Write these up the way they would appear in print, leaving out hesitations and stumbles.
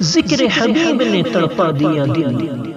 ذکر حبیب نے تڑپا دیا دل۔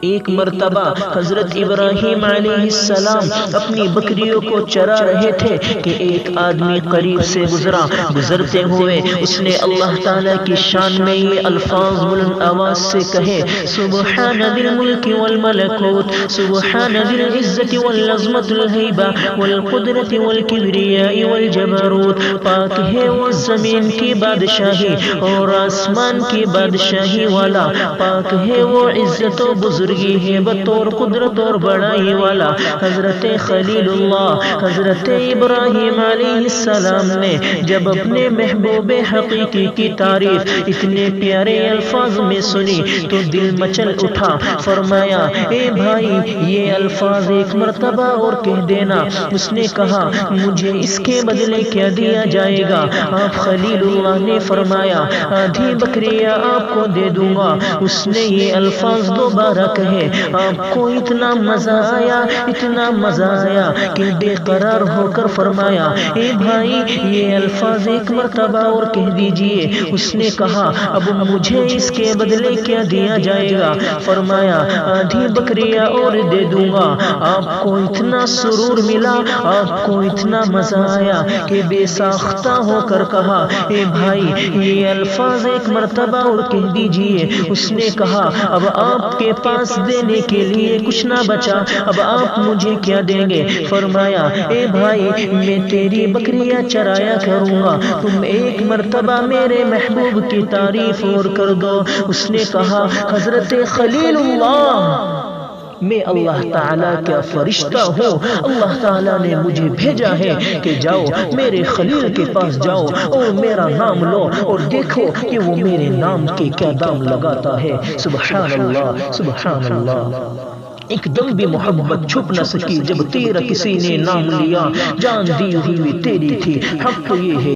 ایک مرتبہ حضرت ابراہیم علیہ السلام اپنی بکریوں کو چرا رہے تھے کہ ایک آدمی قریب سے گزرا۔ گزرتے ہوئے اس نے اللہ تعالیٰ کی شان میں یہ الفاظ بلند آواز سے کہے، سبحان ذی الملک والملکوت، سبحان ذی العزت والعظمت الہیبہ والقدرت والکبریاء والجبروت۔ پاک ہے وہ زمین کی بادشاہی اور آسمان کی بادشاہی والا، پاک ہے وہ عزت و بزرگی ہیبت اور قدرت اور بڑائی والا۔ حضرت خلیل اللہ حضرت ابراہیم علیہ السلام نے جب اپنے محبوب حقیقی کی تعریف اتنے پیارے الفاظ میں سنی تو دل مچل اٹھا۔ فرمایا، اے بھائی یہ الفاظ ایک مرتبہ اور کہہ دینا۔ اس نے کہا، مجھے اس کے بدلے کیا دیا جائے گا؟ آپ خلیل اللہ نے فرمایا، آدھی بکریاں آپ کو دے دوں گا۔ اس نے یہ الفاظ دوبارہ کہے، آپ کو اتنا مزہ آیا، اتنا مزہ آیا کہ بے قرار ہو کر فرمایا، اے بھائی یہ الفاظ ایک مرتبہ اور کہہ دیجئے۔ اس نے کہا، اب مجھے اس کے بدلے کیا دیا جائے گا؟ فرمایا، آدھی بکریاں اور دے دوں گا۔ آپ کو اتنا سرور ملا، آپ کو اتنا مزہ آیا کہ بے ساختہ ہو کر کہا، اے بھائی یہ الفاظ ایک مرتبہ اور کہہ دیجئے۔ اس نے کہا، اب آپ کے پاس دینے کے لیے کچھ نہ بچا، اب آپ مجھے کیا دیں گے؟ فرمایا، اے بھائی میں تیری بکریاں چرایا کروں گا، تم ایک مرتبہ میرے محبوب کی تعریف اور کر دو۔ اس نے کہا، حضرت خلیل اللہ میں اللہ تعالیٰ کا فرشتہ ہوں، اللہ تعالیٰ نے مجھے بھیجا ہے کہ جاؤ میرے خلیل کے پاس جاؤ اور میرا نام لو اور دیکھو کہ وہ میرے نام کے کیا دام لگاتا ہے۔ سبحان اللہ، سبحان اللہ۔ ایک دم بھی محبت چھپ نہ سکی جب تیرا کسی نے نام لیا، جان دی ہوئی تیری تھی، حق یہ ہے